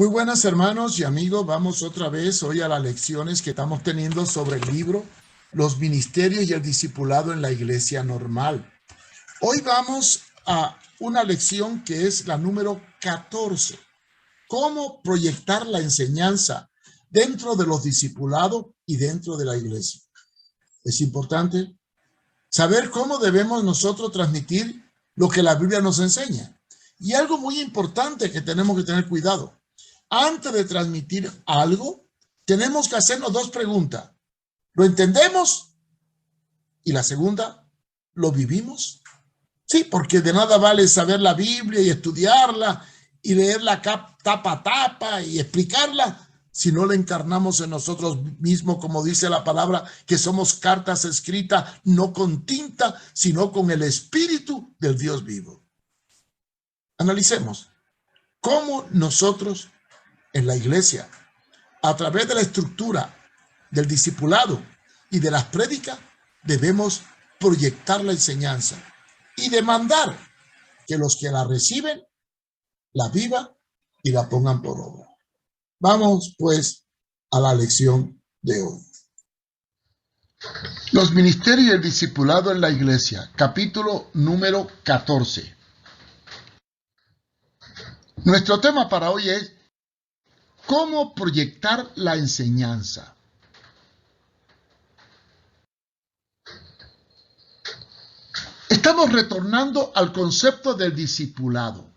Muy buenas hermanos y amigos, vamos otra vez hoy a las lecciones que estamos teniendo sobre el libro Los Ministerios y el Discipulado en la Iglesia Normal. Hoy vamos a una lección que es la número 14. Cómo proyectar la enseñanza dentro de los discipulados y dentro de la iglesia. Es importante saber cómo debemos nosotros transmitir lo que la Biblia nos enseña. Y algo muy importante que tenemos que tener cuidado. Antes de transmitir algo, tenemos que hacernos dos preguntas. ¿Lo entendemos? Y la segunda, ¿lo vivimos? Sí, porque de nada vale saber la Biblia y estudiarla y leerla tapa a tapa y explicarla si no la encarnamos en nosotros mismos, como dice la palabra, que somos cartas escritas no con tinta, sino con el Espíritu del Dios vivo. Analicemos cómo nosotros en la iglesia, a través de la estructura del discipulado y de las prédicas, debemos proyectar la enseñanza y demandar que los que la reciben la vivan y la pongan por obra. Vamos pues a la lección de hoy. Los ministerios y el discipulado en la iglesia, capítulo número 14. Nuestro tema para hoy es ¿cómo proyectar la enseñanza? Estamos retornando al concepto del discipulado,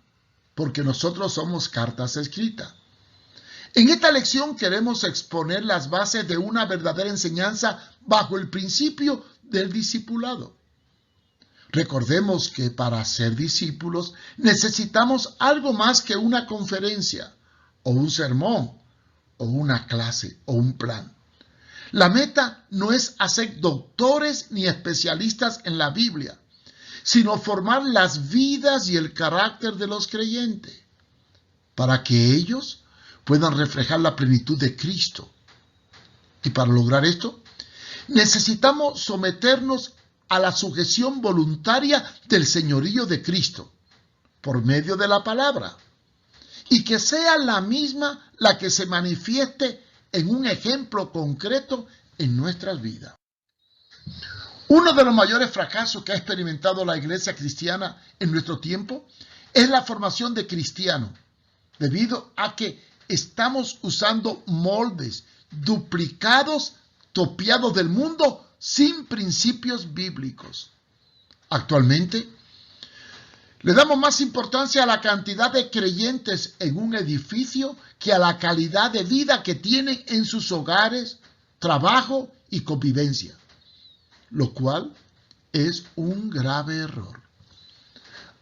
porque nosotros somos cartas escritas. En esta lección queremos exponer las bases de una verdadera enseñanza bajo el principio del discipulado. Recordemos que para ser discípulos necesitamos algo más que una conferencia, o un sermón, o una clase, o un plan. La meta no es hacer doctores ni especialistas en la Biblia, sino formar las vidas y el carácter de los creyentes, para que ellos puedan reflejar la plenitud de Cristo. Y para lograr esto, necesitamos someternos a la sujeción voluntaria del señorío de Cristo, por medio de la palabra, y que sea la misma la que se manifieste en un ejemplo concreto en nuestras vidas. Uno de los mayores fracasos que ha experimentado la iglesia cristiana en nuestro tiempo es la formación de cristianos, debido a que estamos usando moldes duplicados, copiados del mundo, sin principios bíblicos. Actualmente, le damos más importancia a la cantidad de creyentes en un edificio que a la calidad de vida que tienen en sus hogares, trabajo y convivencia, lo cual es un grave error.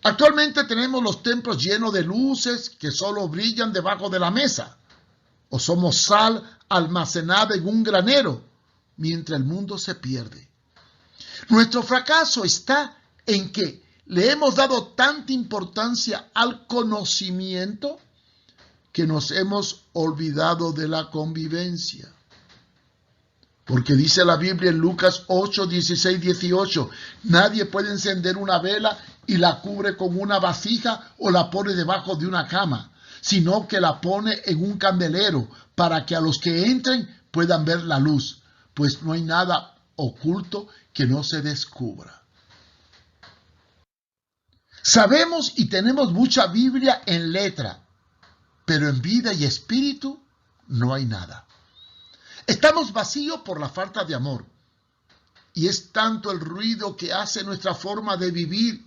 Actualmente tenemos los templos llenos de luces que solo brillan debajo de la mesa, o somos sal almacenada en un granero, mientras el mundo se pierde. Nuestro fracaso está en que le hemos dado tanta importancia al conocimiento que nos hemos olvidado de la convivencia. Porque dice la Biblia en Lucas 8, 16, 18, nadie puede encender una vela y la cubre con una vasija o la pone debajo de una cama, sino que la pone en un candelero para que a los que entren puedan ver la luz, pues no hay nada oculto que no se descubra. Sabemos y tenemos mucha Biblia en letra, pero en vida y espíritu no hay nada. Estamos vacíos por la falta de amor. Y es tanto el ruido que hace nuestra forma de vivir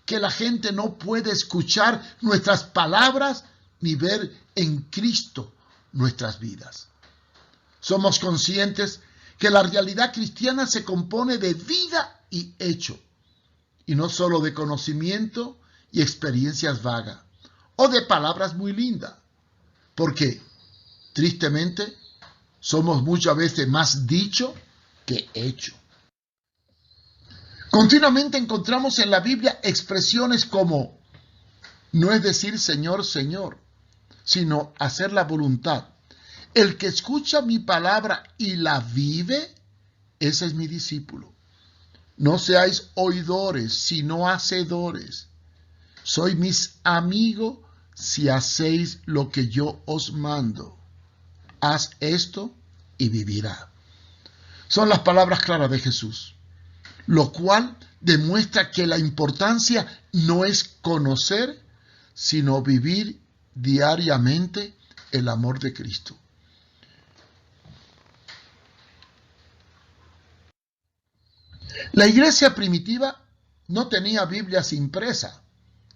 que la gente no puede escuchar nuestras palabras ni ver en Cristo nuestras vidas. Somos conscientes que la realidad cristiana se compone de vida y hecho, y no solo de conocimiento y experiencias vagas, o de palabras muy lindas, porque, tristemente, somos muchas veces más dicho que hecho. Continuamente encontramos en la Biblia expresiones como no es decir Señor, Señor, sino hacer la voluntad. El que escucha mi palabra y la vive, ese es mi discípulo. No seáis oidores, sino hacedores. Soy mis amigos si hacéis lo que yo os mando. Haz esto y vivirá. Son las palabras claras de Jesús, lo cual demuestra que la importancia no es conocer, sino vivir diariamente el amor de Cristo. La iglesia primitiva no tenía Biblias impresas,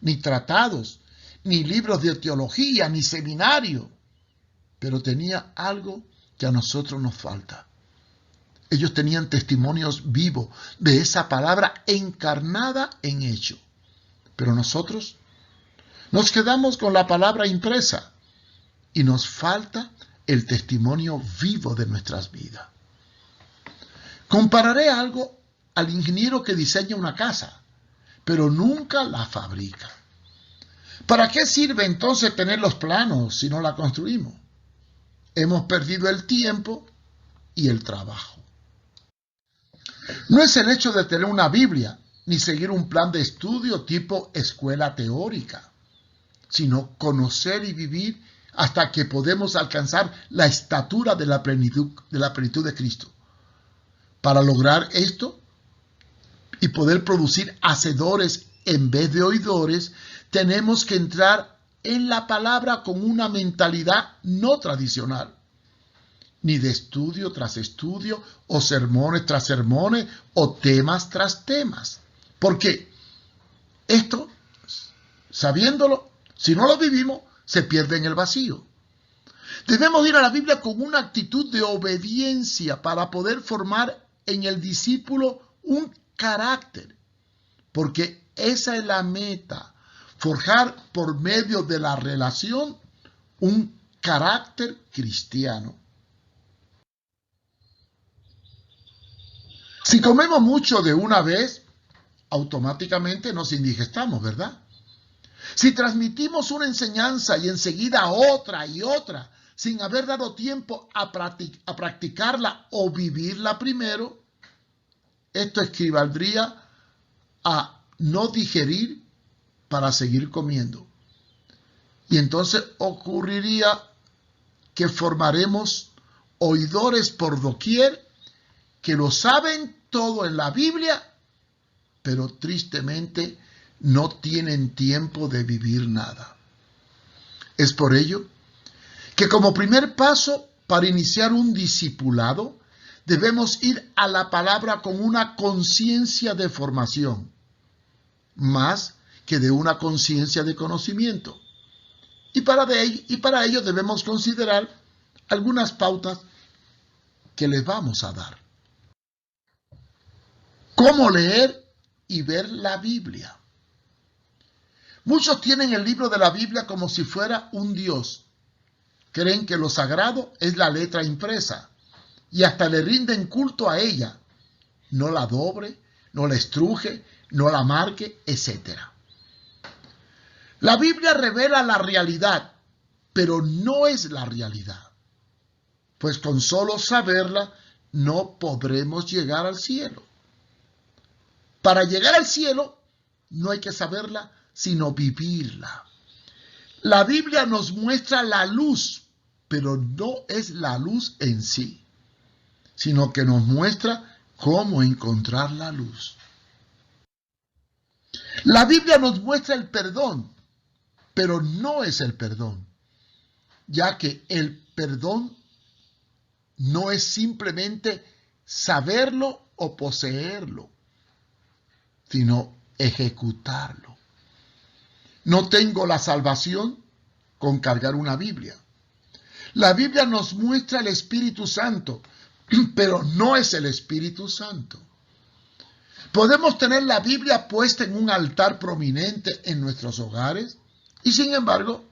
ni tratados, ni libros de teología, ni seminario, pero tenía algo que a nosotros nos falta. Ellos tenían testimonios vivos de esa palabra encarnada en hecho. Pero nosotros nos quedamos con la palabra impresa y nos falta el testimonio vivo de nuestras vidas. Compararé algo al ingeniero que diseña una casa, pero nunca la fabrica. ¿Para qué sirve entonces tener los planos si no la construimos? Hemos perdido el tiempo y el trabajo. No es el hecho de tener una Biblia, ni seguir un plan de estudio tipo escuela teórica, sino conocer y vivir hasta que podemos alcanzar la estatura de la plenitud de Cristo. Para lograr esto y poder producir hacedores en vez de oidores, tenemos que entrar en la palabra con una mentalidad no tradicional, ni de estudio tras estudio, o sermones tras sermones, o temas tras temas. Porque esto, sabiéndolo, si no lo vivimos, se pierde en el vacío. Debemos ir a la Biblia con una actitud de obediencia para poder formar en el discípulo un carácter, porque esa es la meta, forjar por medio de la relación un carácter cristiano. Si comemos mucho de una vez, automáticamente nos indigestamos, ¿verdad? Si transmitimos una enseñanza y enseguida otra y otra, sin haber dado tiempo a practicarla o vivirla primero, esto equivaldría a no digerir para seguir comiendo. Y entonces ocurriría que formaremos oidores por doquier que lo saben todo en la Biblia, pero tristemente no tienen tiempo de vivir nada. Es por ello que como primer paso para iniciar un discipulado, debemos ir a la palabra con una conciencia de formación, más que de una conciencia de conocimiento. Y para ello debemos considerar algunas pautas que les vamos a dar. ¿Cómo leer y ver la Biblia? Muchos tienen el libro de la Biblia como si fuera un Dios. Creen que lo sagrado es la letra impresa y hasta le rinden culto a ella. No la dobre, no la estruje, no la marque, etc. La Biblia revela la realidad, pero no es la realidad. Pues con solo saberla no podremos llegar al cielo. Para llegar al cielo no hay que saberla, sino vivirla. La Biblia nos muestra la luz, pero no es la luz en sí, sino que nos muestra cómo encontrar la luz. La Biblia nos muestra el perdón, pero no es el perdón, ya que el perdón no es simplemente saberlo o poseerlo, sino ejecutarlo. No tengo la salvación con cargar una Biblia. La Biblia nos muestra el Espíritu Santo, pero no es el Espíritu Santo. Podemos tener la Biblia puesta en un altar prominente en nuestros hogares y, sin embargo,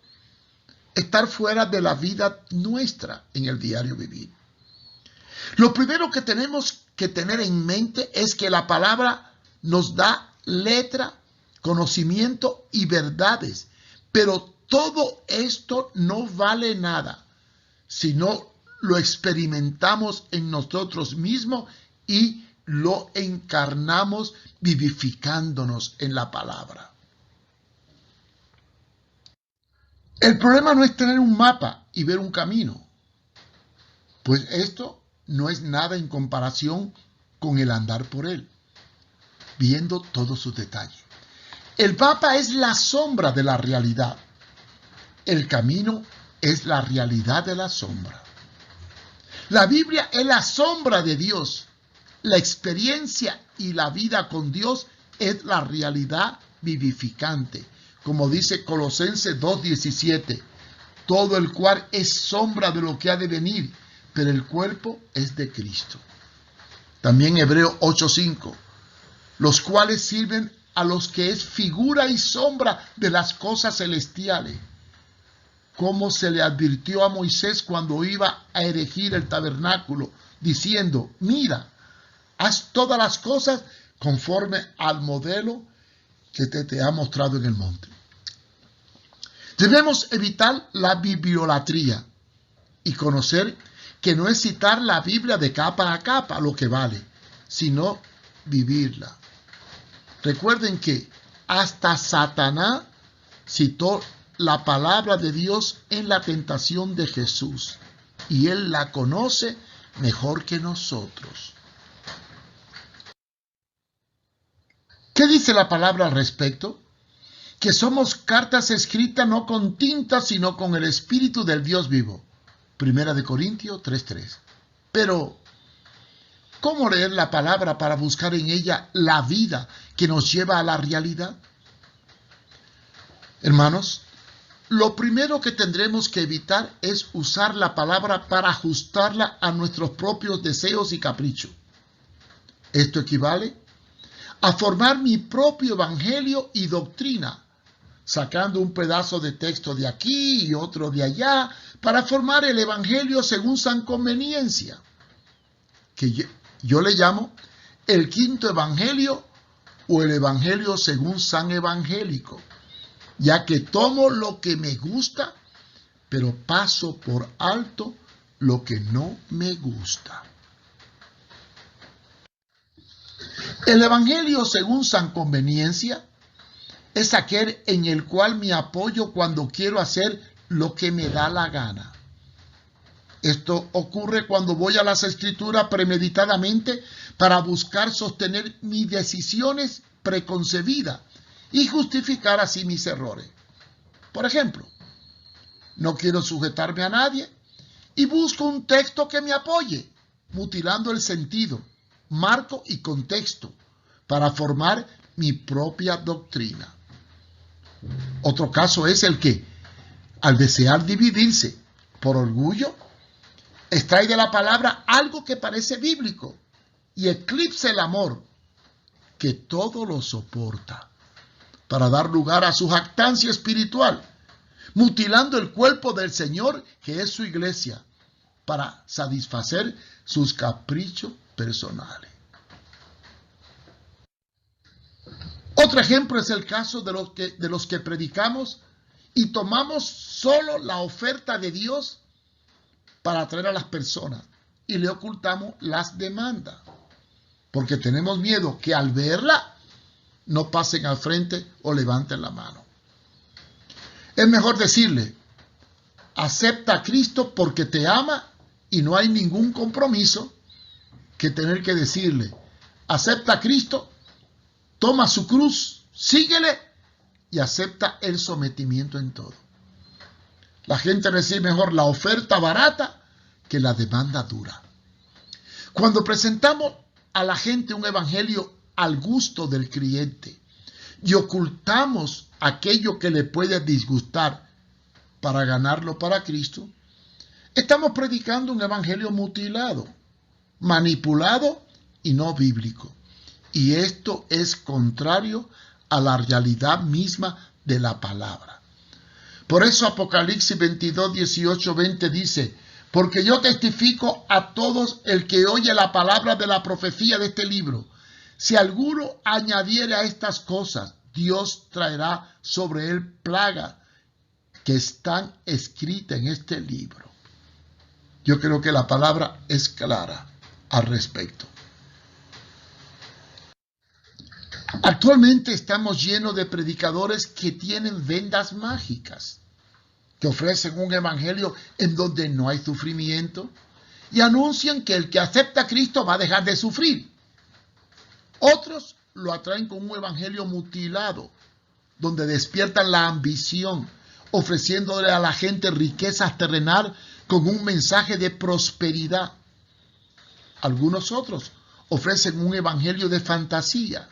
estar fuera de la vida nuestra en el diario vivir. Lo primero que tenemos que tener en mente es que la palabra nos da letra, conocimiento y verdades, pero todo esto no vale nada si no lo experimentamos en nosotros mismos y lo encarnamos vivificándonos en la palabra. El problema no es tener un mapa y ver un camino, pues esto no es nada en comparación con el andar por él, viendo todos sus detalles. El mapa es la sombra de la realidad. El camino es la realidad de la sombra. La Biblia es la sombra de Dios. La experiencia y la vida con Dios es la realidad vivificante. Como dice Colosenses 2:17, todo el cual es sombra de lo que ha de venir, pero el cuerpo es de Cristo. También Hebreos 8:5, los cuales sirven a los que es figura y sombra de las cosas celestiales, como se le advirtió a Moisés cuando iba a erigir el tabernáculo, diciendo, mira, haz todas las cosas conforme al modelo que te ha mostrado en el monte. Debemos evitar la bibliolatría y conocer que no es citar la Biblia de capa a capa lo que vale, sino vivirla. Recuerden que hasta Satanás citó la palabra de Dios en la tentación de Jesús, y él la conoce mejor que nosotros. ¿Qué dice la palabra al respecto? Que somos cartas escritas no con tinta, sino con el Espíritu del Dios vivo. 1 Corintios 3:3. Pero, ¿cómo leer la palabra para buscar en ella la vida que nos lleva a la realidad? Hermanos, lo primero que tendremos que evitar es usar la palabra para ajustarla a nuestros propios deseos y caprichos. Esto equivale a formar mi propio evangelio y doctrina, sacando un pedazo de texto de aquí y otro de allá, para formar el evangelio según san conveniencia, que yo le llamo el quinto evangelio o el evangelio según san evangélico, ya que tomo lo que me gusta, pero paso por alto lo que no me gusta. El evangelio según san conveniencia es aquel en el cual me apoyo cuando quiero hacer lo que me da la gana. Esto ocurre cuando voy a las escrituras premeditadamente para buscar sostener mis decisiones preconcebidas y justificar así mis errores. Por ejemplo, no quiero sujetarme a nadie y busco un texto que me apoye, mutilando el sentido, marco y contexto para formar mi propia doctrina. Otro caso es el que, al desear dividirse por orgullo, extrae de la palabra algo que parece bíblico y eclipsa el amor que todo lo soporta, para dar lugar a su jactancia espiritual, mutilando el cuerpo del Señor, que es su iglesia, para satisfacer sus caprichos personales. Otro ejemplo es el caso de los que predicamos y tomamos solo la oferta de Dios para atraer a las personas y le ocultamos las demandas, porque tenemos miedo que al verla no pasen al frente o levanten la mano. Es mejor decirle, acepta a Cristo porque te ama y no hay ningún compromiso, que tener que decirle, acepta a Cristo, toma su cruz, síguele y acepta el sometimiento en todo. La gente recibe mejor la oferta barata que la demanda dura. Cuando presentamos a la gente un evangelio al gusto del creyente y ocultamos aquello que le puede disgustar para ganarlo para Cristo, estamos predicando un evangelio mutilado, manipulado y no bíblico. Y esto es contrario a la realidad misma de la palabra. Por eso Apocalipsis 22, 18, 20 dice, porque yo testifico a todos el que oye la palabra de la profecía de este libro. Si alguno añadiere a estas cosas, Dios traerá sobre él plagas que están escritas en este libro. Yo creo que la palabra es clara al respecto. Actualmente estamos llenos de predicadores que tienen vendas mágicas que ofrecen un evangelio en donde no hay sufrimiento y anuncian que el que acepta a Cristo va a dejar de sufrir. Otros lo atraen con un evangelio mutilado, donde despiertan la ambición, ofreciéndole a la gente riquezas terrenal con un mensaje de prosperidad. Algunos otros ofrecen un evangelio de fantasía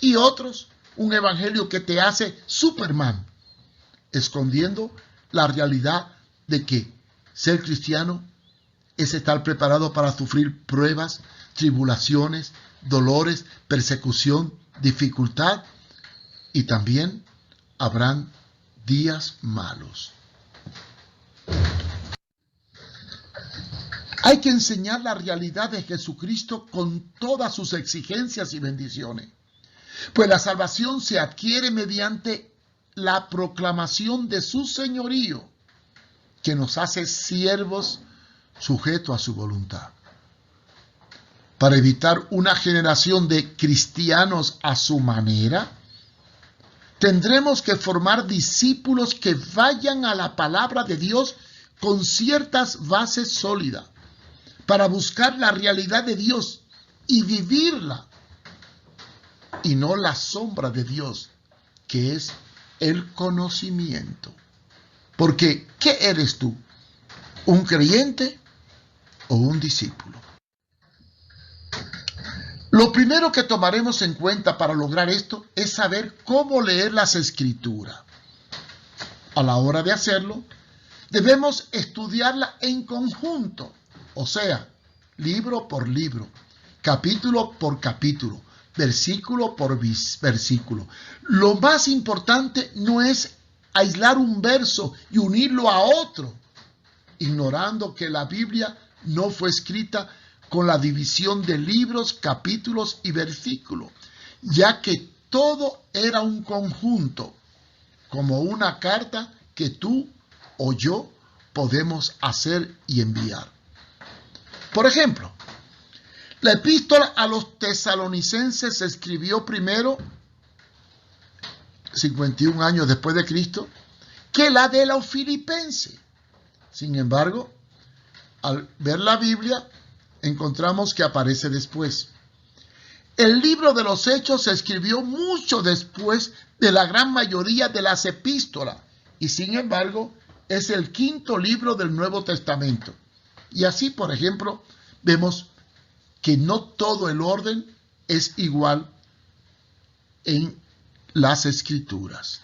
y otros un evangelio que te hace Superman, escondiendo la realidad de que ser cristiano es estar preparado para sufrir pruebas, tribulaciones, dolores, persecución, dificultad, y también habrán días malos. Hay que enseñar la realidad de Jesucristo con todas sus exigencias y bendiciones, pues la salvación se adquiere mediante la proclamación de su señorío, que nos hace siervos sujetos a su voluntad. Para evitar una generación de cristianos a su manera, tendremos que formar discípulos que vayan a la palabra de Dios con ciertas bases sólidas, para buscar la realidad de Dios y vivirla, y no la sombra de Dios, que es el conocimiento. Porque, ¿qué eres tú? ¿Un creyente o un discípulo? Lo primero que tomaremos en cuenta para lograr esto es saber cómo leer las Escrituras. A la hora de hacerlo, debemos estudiarla en conjunto, o sea, libro por libro, capítulo por capítulo, versículo por versículo. Lo más importante no es aislar un verso y unirlo a otro, ignorando que la Biblia no fue escrita con la división de libros, capítulos y versículos, ya que todo era un conjunto, como una carta que tú o yo podemos hacer y enviar. Por ejemplo, la epístola a los tesalonicenses se escribió primero, 51 años después de Cristo, que la de los filipenses. Sin embargo, al ver la Biblia, encontramos que aparece después. El libro de los Hechos se escribió mucho después de la gran mayoría de las epístolas y sin embargo es el quinto libro del Nuevo Testamento. Y así, por ejemplo, vemos que no todo el orden es igual en las Escrituras.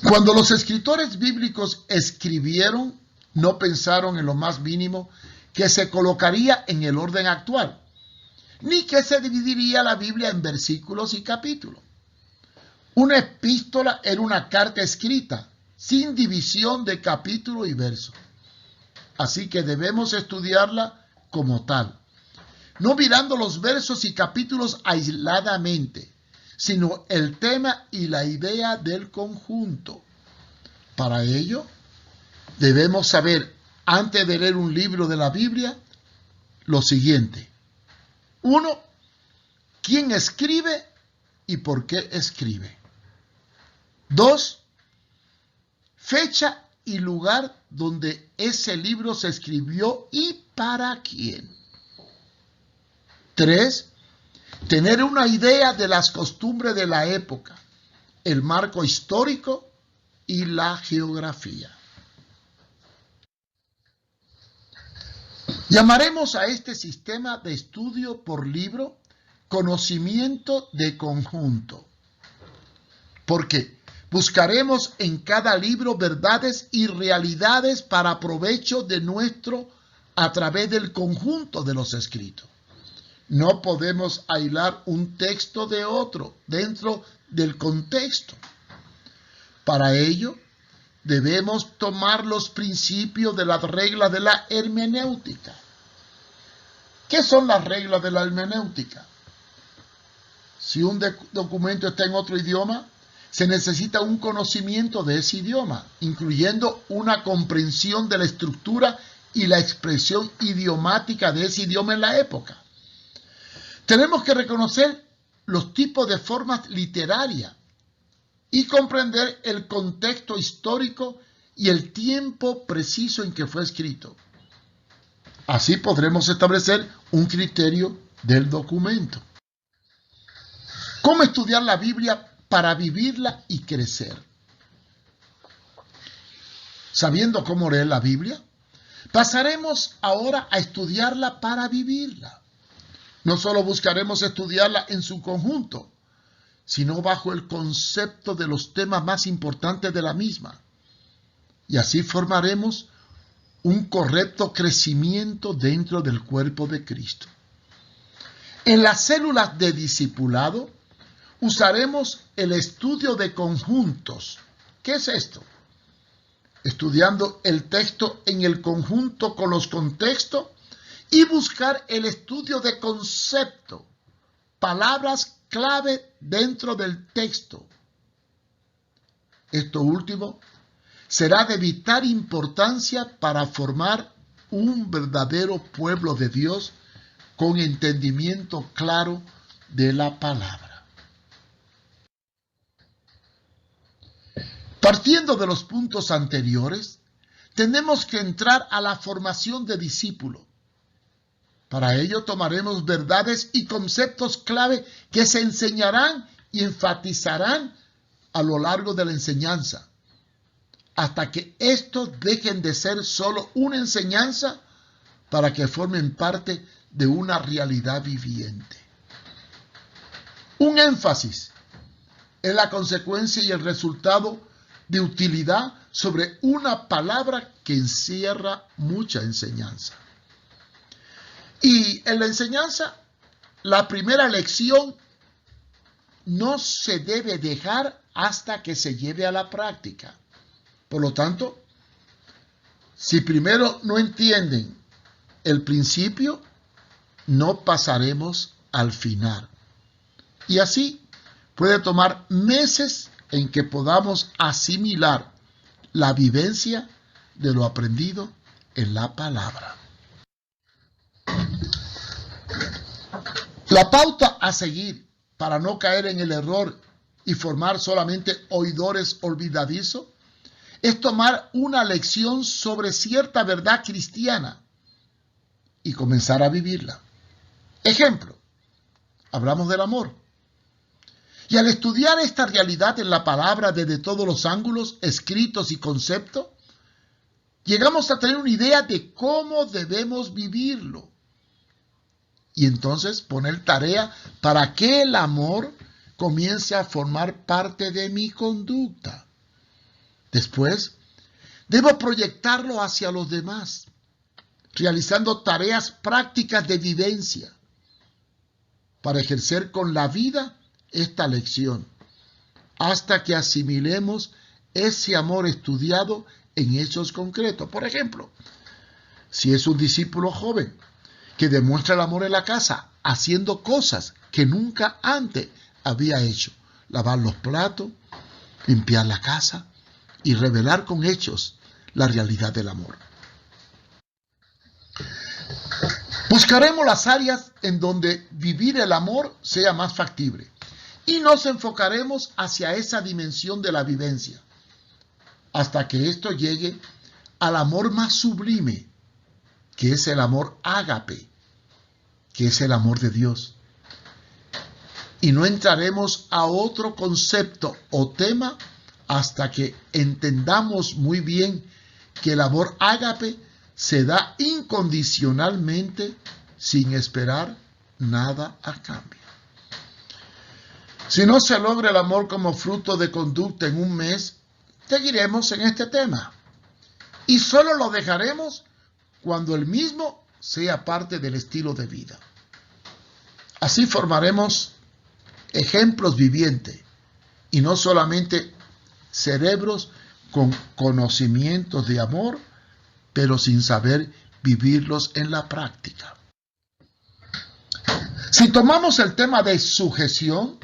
Cuando los escritores bíblicos escribieron, no pensaron en lo más mínimo que se colocaría en el orden actual, ni que se dividiría la Biblia en versículos y capítulos. Una epístola era una carta escrita, sin división de capítulo y verso. Así que debemos estudiarla como tal, no mirando los versos y capítulos aisladamente, sino el tema y la idea del conjunto. Para ello, debemos saber, antes de leer un libro de la Biblia, lo siguiente. 1. ¿Quién escribe y por qué escribe? 2. Fecha y lugar donde ese libro se escribió y para quién. 3. Tener una idea de las costumbres de la época, el marco histórico y la geografía. Llamaremos a este sistema de estudio por libro conocimiento de conjunto, porque buscaremos en cada libro verdades y realidades para provecho de nuestro a través del conjunto de los escritos. No podemos aislar un texto de otro dentro del contexto. Para ello, debemos tomar los principios de las reglas de la hermenéutica. ¿Qué son las reglas de la hermenéutica? Si un documento está en otro idioma, se necesita un conocimiento de ese idioma, incluyendo una comprensión de la estructura y la expresión idiomática de ese idioma en la época. Tenemos que reconocer los tipos de formas literarias y comprender el contexto histórico y el tiempo preciso en que fue escrito. Así podremos establecer un criterio del documento. ¿Cómo estudiar la Biblia para vivirla y crecer? Sabiendo cómo leer la Biblia, pasaremos ahora a estudiarla para vivirla. No solo buscaremos estudiarla en su conjunto, sino bajo el concepto de los temas más importantes de la misma. Y así formaremos un correcto crecimiento dentro del cuerpo de Cristo. En las células de discipulado usaremos el estudio de conjuntos. ¿Qué es esto? Estudiando el texto en el conjunto con los contextos y buscar el estudio de concepto, palabras clave dentro del texto. Esto último será de vital importancia para formar un verdadero pueblo de Dios con entendimiento claro de la palabra. Partiendo de los puntos anteriores, tenemos que entrar a la formación de discípulo. Para ello tomaremos verdades y conceptos clave que se enseñarán y enfatizarán a lo largo de la enseñanza, hasta que estos dejen de ser solo una enseñanza para que formen parte de una realidad viviente. Un énfasis es la consecuencia y el resultado de utilidad sobre una palabra que encierra mucha enseñanza. Y en la enseñanza, la primera lección no se debe dejar hasta que se lleve a la práctica. Por lo tanto, si primero no entienden el principio, no pasaremos al final. Y así puede tomar meses en que podamos asimilar la vivencia de lo aprendido en la palabra. La pauta a seguir para no caer en el error y formar solamente oidores olvidadizos es tomar una lección sobre cierta verdad cristiana y comenzar a vivirla. Ejemplo, hablamos del amor. Y al estudiar esta realidad en la palabra desde todos los ángulos, escritos y conceptos, llegamos a tener una idea de cómo debemos vivirlo. Y entonces poner tarea para que el amor comience a formar parte de mi conducta. Después, debo proyectarlo hacia los demás, realizando tareas prácticas de vivencia para ejercer con la vida esta lección, hasta que asimilemos ese amor estudiado en hechos concretos. Por ejemplo, si es un discípulo joven que demuestra el amor en la casa, haciendo cosas que nunca antes había hecho, lavar los platos, limpiar la casa y revelar con hechos la realidad del amor. Buscaremos las áreas en donde vivir el amor sea más factible y nos enfocaremos hacia esa dimensión de la vivencia, hasta que esto llegue al amor más sublime, que es el amor ágape, que es el amor de Dios. Y no entraremos a otro concepto o tema hasta que entendamos muy bien que el amor ágape se da incondicionalmente sin esperar nada a cambio. Si no se logra el amor como fruto de conducta en un mes, seguiremos en este tema. Y solo lo dejaremos cuando el mismo sea parte del estilo de vida. Así formaremos ejemplos vivientes y no solamente cerebros con conocimientos de amor, pero sin saber vivirlos en la práctica. Si tomamos el tema de sujeción,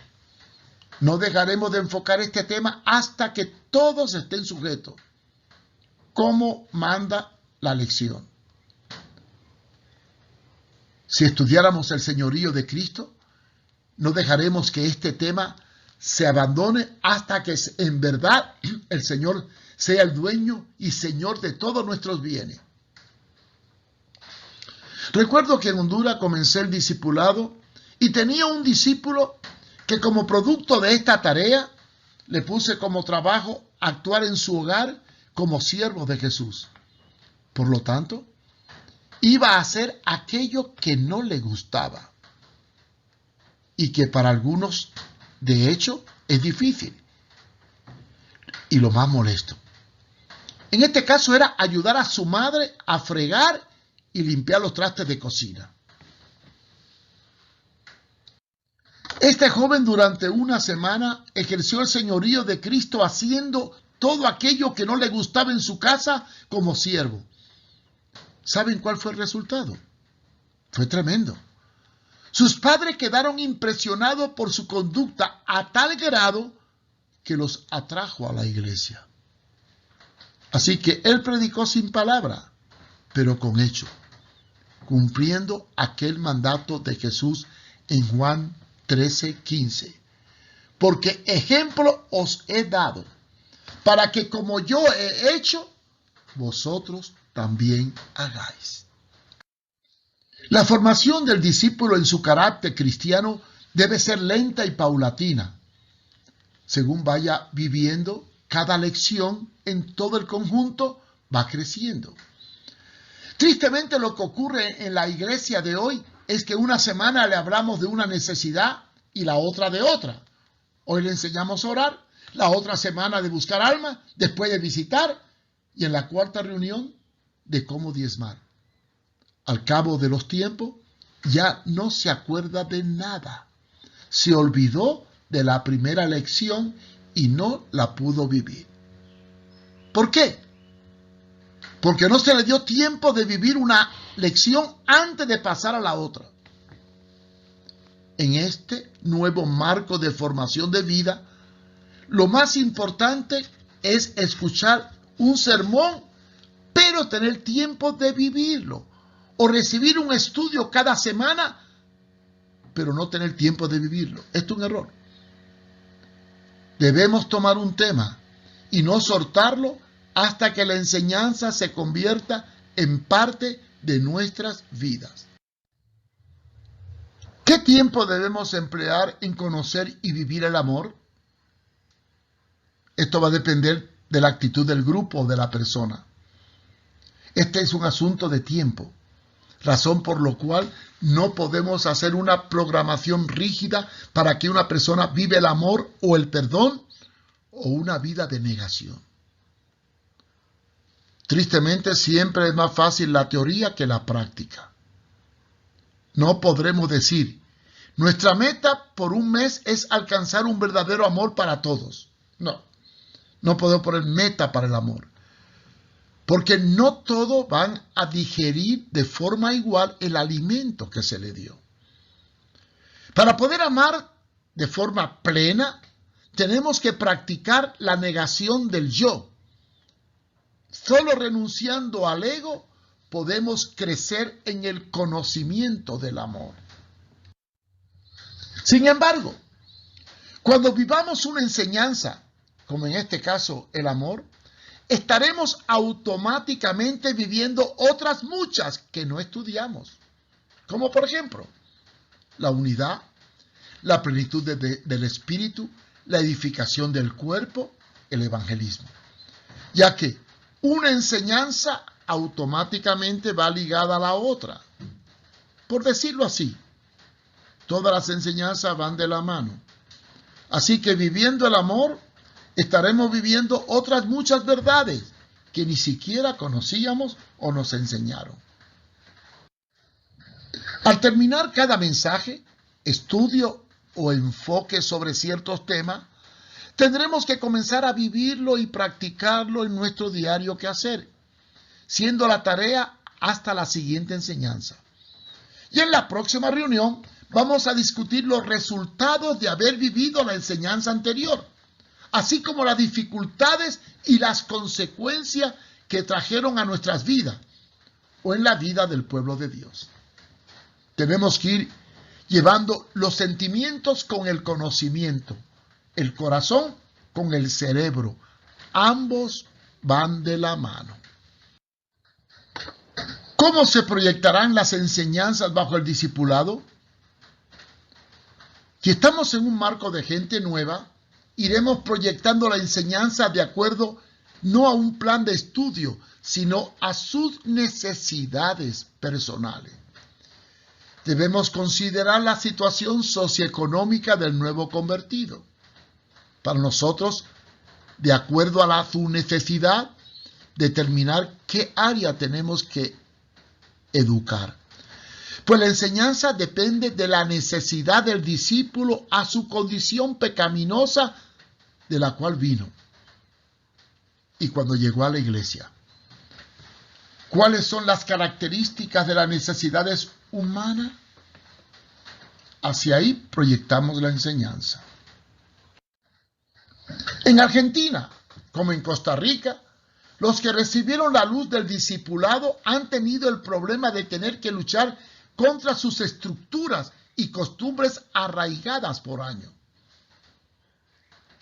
no dejaremos de enfocar este tema hasta que todos estén sujetos, como manda la lección. Si estudiáramos el señorío de Cristo, no dejaremos que este tema se abandone hasta que en verdad el Señor sea el dueño y Señor de todos nuestros bienes. Recuerdo que en Honduras comencé el discipulado y tenía un discípulo que como producto de esta tarea le puse como trabajo actuar en su hogar como siervo de Jesús. Por lo tanto, iba a hacer aquello que no le gustaba y que para algunos, de hecho, es difícil. Y lo más molesto. En este caso era ayudar a su madre a fregar y limpiar los trastes de cocina. Este joven durante una semana ejerció el señorío de Cristo haciendo todo aquello que no le gustaba en su casa como siervo. ¿Saben cuál fue el resultado? Fue tremendo. Sus padres quedaron impresionados por su conducta a tal grado que los atrajo a la iglesia. Así que él predicó sin palabra, pero con hecho, cumpliendo aquel mandato de Jesús en Juan 13:15. Porque ejemplo os he dado, para que como yo he hecho, vosotros también hagáis. La formación del discípulo en su carácter cristiano debe ser lenta y paulatina, según vaya viviendo cada lección en todo el conjunto, va creciendo. Tristemente lo que ocurre en la iglesia de hoy es que una semana le hablamos de una necesidad y la otra de otra. Hoy le enseñamos a orar, la otra semana de buscar almas, después de visitar y en la cuarta reunión de cómo diezmar. Al cabo de los tiempos ya no se acuerda de nada. Se olvidó de la primera lección y no la pudo vivir. ¿Por qué? Porque no se le dio tiempo de vivir una lección antes de pasar a la otra. En este nuevo marco de formación de vida, lo más importante es escuchar un sermón, pero tener tiempo de vivirlo. O recibir un estudio cada semana, pero no tener tiempo de vivirlo. Esto es un error. Debemos tomar un tema y no soltarlo hasta que la enseñanza se convierta en parte de nuestras vidas. ¿Qué tiempo debemos emplear en conocer y vivir el amor? Esto va a depender de la actitud del grupo o de la persona. Este es un asunto de tiempo, razón por lo cual no podemos hacer una programación rígida para que una persona vive el amor o el perdón o una vida de negación. Tristemente siempre es más fácil la teoría que la práctica. No podremos decir, nuestra meta por un mes es alcanzar un verdadero amor para todos. No podemos poner meta para el amor. Porque no todos van a digerir de forma igual el alimento que se le dio. Para poder amar de forma plena, tenemos que practicar la negación del yo. Solo renunciando al ego podemos crecer en el conocimiento del amor. Sin embargo, cuando vivamos una enseñanza, como en este caso el amor, estaremos automáticamente viviendo otras muchas que no estudiamos. Como por ejemplo, la unidad, la plenitud del espíritu, la edificación del cuerpo, el evangelismo. Ya que una enseñanza automáticamente va ligada a la otra. Por decirlo así, todas las enseñanzas van de la mano. Así que viviendo el amor, estaremos viviendo otras muchas verdades que ni siquiera conocíamos o nos enseñaron. Al terminar cada mensaje, estudio o enfoque sobre ciertos temas, tendremos que comenzar a vivirlo y practicarlo en nuestro diario quehacer, siendo la tarea hasta la siguiente enseñanza. Y en la próxima reunión vamos a discutir los resultados de haber vivido la enseñanza anterior, así como las dificultades y las consecuencias que trajeron a nuestras vidas o en la vida del pueblo de Dios. Tenemos que ir llevando los sentimientos con el conocimiento el corazón con el cerebro. Ambos van de la mano. ¿Cómo se proyectarán las enseñanzas bajo el discipulado? Si estamos en un marco de gente nueva, iremos proyectando la enseñanza de acuerdo no a un plan de estudio, sino a sus necesidades personales. Debemos considerar la situación socioeconómica del nuevo convertido. Para nosotros, de acuerdo a su necesidad, determinar qué área tenemos que educar. Pues la enseñanza depende de la necesidad del discípulo a su condición pecaminosa de la cual vino. Y cuando llegó a la iglesia, ¿cuáles son las características de las necesidades humanas? Hacia ahí proyectamos la enseñanza. En Argentina, como en Costa Rica, los que recibieron la luz del discipulado han tenido el problema de tener que luchar contra sus estructuras y costumbres arraigadas por años.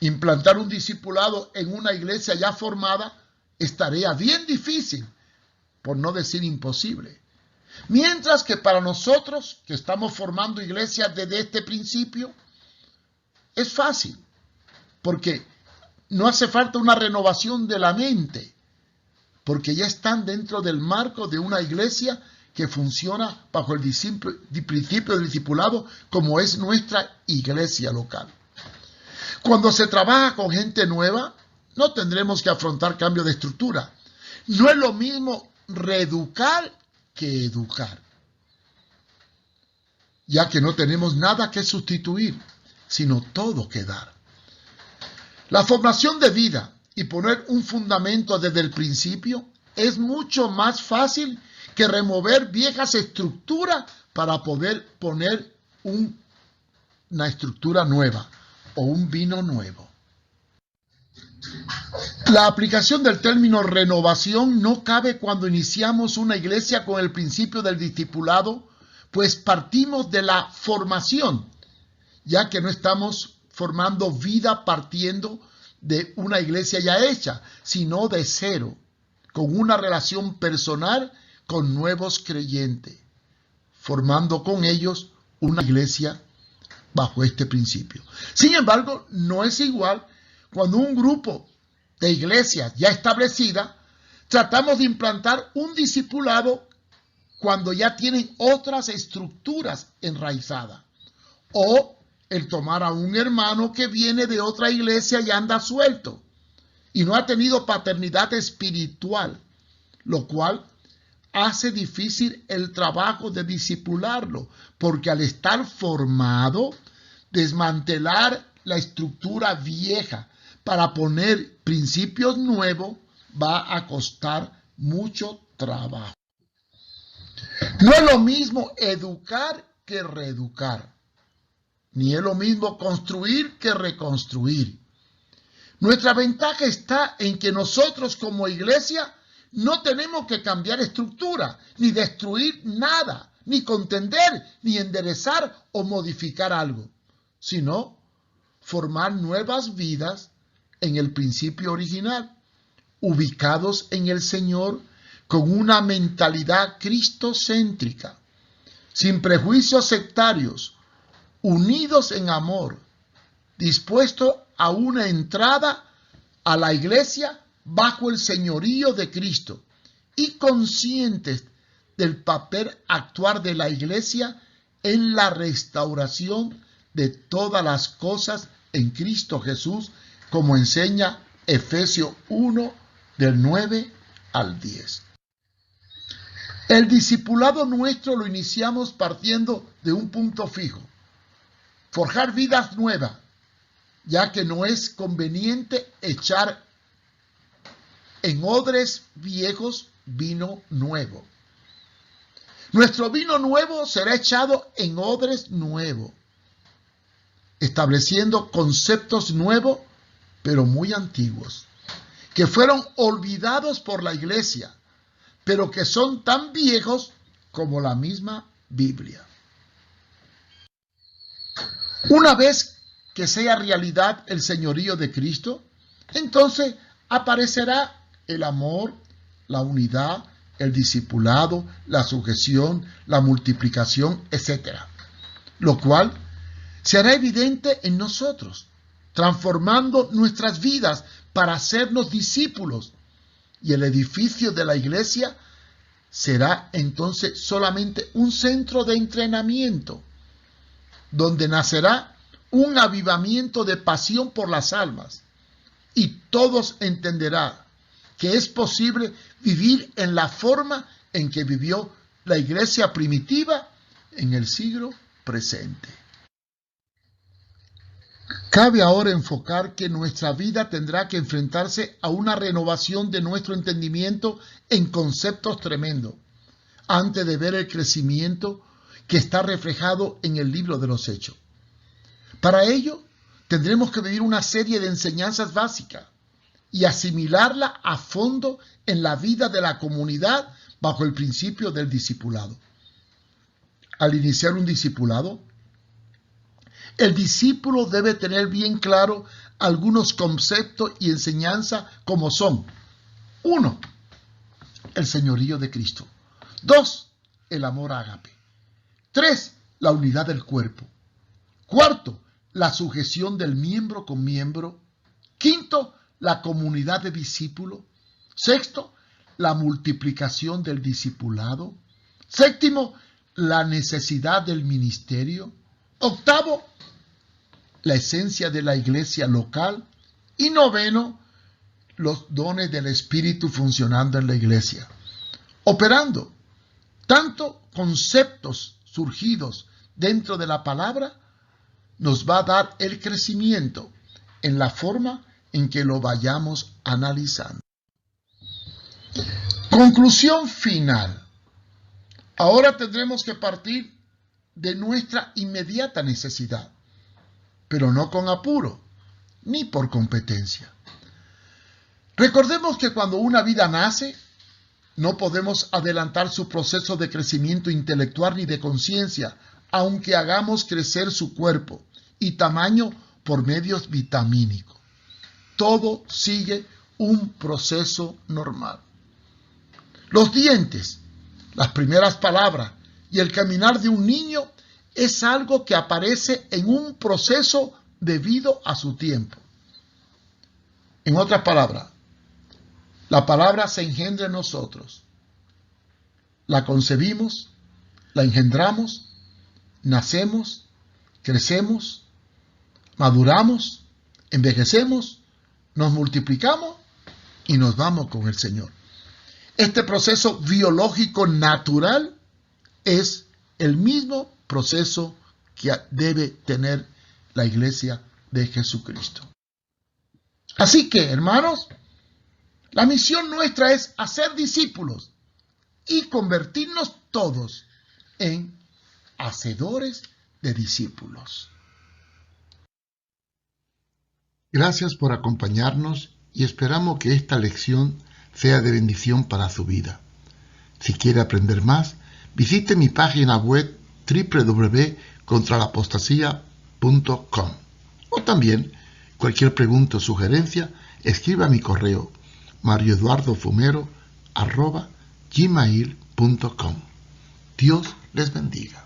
Implantar un discipulado en una iglesia ya formada es tarea bien difícil, por no decir imposible. Mientras que para nosotros, que estamos formando iglesias desde este principio, es fácil, porque no hace falta una renovación de la mente, porque ya están dentro del marco de una iglesia que funciona bajo el principio del discipulado, como es nuestra iglesia local. Cuando se trabaja con gente nueva, no tendremos que afrontar cambio de estructura. No es lo mismo reeducar que educar, ya que no tenemos nada que sustituir, sino todo que dar. La formación de vida y poner un fundamento desde el principio es mucho más fácil que remover viejas estructuras para poder poner una estructura nueva o un vino nuevo. La aplicación del término renovación no cabe cuando iniciamos una iglesia con el principio del discipulado, pues partimos de la formación, ya que no estamos formando vida partiendo de una iglesia ya hecha, sino de cero, con una relación personal con nuevos creyentes, formando con ellos una iglesia bajo este principio. Sin embargo, no es igual cuando un grupo de iglesias ya establecida tratamos de implantar un discipulado cuando ya tienen otras estructuras enraizadas, o el tomar a un hermano que viene de otra iglesia y anda suelto y no ha tenido paternidad espiritual, lo cual hace difícil el trabajo de discipularlo, porque al estar formado, desmantelar la estructura vieja para poner principios nuevos va a costar mucho trabajo. No es lo mismo educar que reeducar, ni es lo mismo construir que reconstruir. Nuestra ventaja está en que nosotros como iglesia no tenemos que cambiar estructura, ni destruir nada, ni contender, ni enderezar o modificar algo, sino formar nuevas vidas en el principio original, ubicados en el Señor con una mentalidad cristocéntrica, sin prejuicios sectarios, unidos en amor, dispuestos a una entrada a la iglesia bajo el señorío de Cristo y conscientes del papel actuar de la iglesia en la restauración de todas las cosas en Cristo Jesús, como enseña Efesios 1, del 9 al 10. El discipulado nuestro lo iniciamos partiendo de un punto fijo: forjar vidas nuevas, ya que no es conveniente echar en odres viejos vino nuevo. Nuestro vino nuevo será echado en odres nuevos, estableciendo conceptos nuevos, pero muy antiguos, que fueron olvidados por la iglesia, pero que son tan viejos como la misma Biblia. Una vez que sea realidad el señorío de Cristo, entonces aparecerá el amor, la unidad, el discipulado, la sujeción, la multiplicación, etc. Lo cual se hará evidente en nosotros, transformando nuestras vidas para hacernos discípulos. Y el edificio de la iglesia será entonces solamente un centro de entrenamiento, donde nacerá un avivamiento de pasión por las almas, y todos entenderán que es posible vivir en la forma en que vivió la iglesia primitiva en el siglo presente. Cabe ahora enfocar que nuestra vida tendrá que enfrentarse a una renovación de nuestro entendimiento en conceptos tremendos, antes de ver el crecimiento que está reflejado en el libro de los Hechos. Para ello, tendremos que vivir una serie de enseñanzas básicas y asimilarla a fondo en la vida de la comunidad bajo el principio del discipulado. Al iniciar un discipulado, el discípulo debe tener bien claro algunos conceptos y enseñanzas como son: 1. El señorío de Cristo. 2. El amor ágape. 3. La unidad del cuerpo. 4. La sujeción del miembro con miembro. 5. La comunidad de discípulos. 6. La multiplicación del discipulado. 7. La necesidad del ministerio. 8. La esencia de la iglesia local. Y 9. Los dones del Espíritu funcionando en la iglesia, operando tanto conceptos surgidos dentro de la palabra, nos va a dar el crecimiento en la forma en que lo vayamos analizando. Conclusión final. Ahora tendremos que partir de nuestra inmediata necesidad, pero no con apuro, ni por competencia. Recordemos que cuando una vida nace, no podemos adelantar su proceso de crecimiento intelectual ni de conciencia, aunque hagamos crecer su cuerpo y tamaño por medios vitamínicos. Todo sigue un proceso normal. Los dientes, las primeras palabras y el caminar de un niño es algo que aparece en un proceso debido a su tiempo. En otras palabras, la palabra se engendra en nosotros. La concebimos, la engendramos, nacemos, crecemos, maduramos, envejecemos, nos multiplicamos y nos vamos con el Señor. Este proceso biológico natural es el mismo proceso que debe tener la iglesia de Jesucristo. Así que, hermanos, la misión nuestra es hacer discípulos y convertirnos todos en hacedores de discípulos. Gracias por acompañarnos y esperamos que esta lección sea de bendición para su vida. Si quiere aprender más, visite mi página web www.contralapostasía.com, o también cualquier pregunta o sugerencia, escriba a mi correo marioeduardofumero@gmail.com. Dios les bendiga.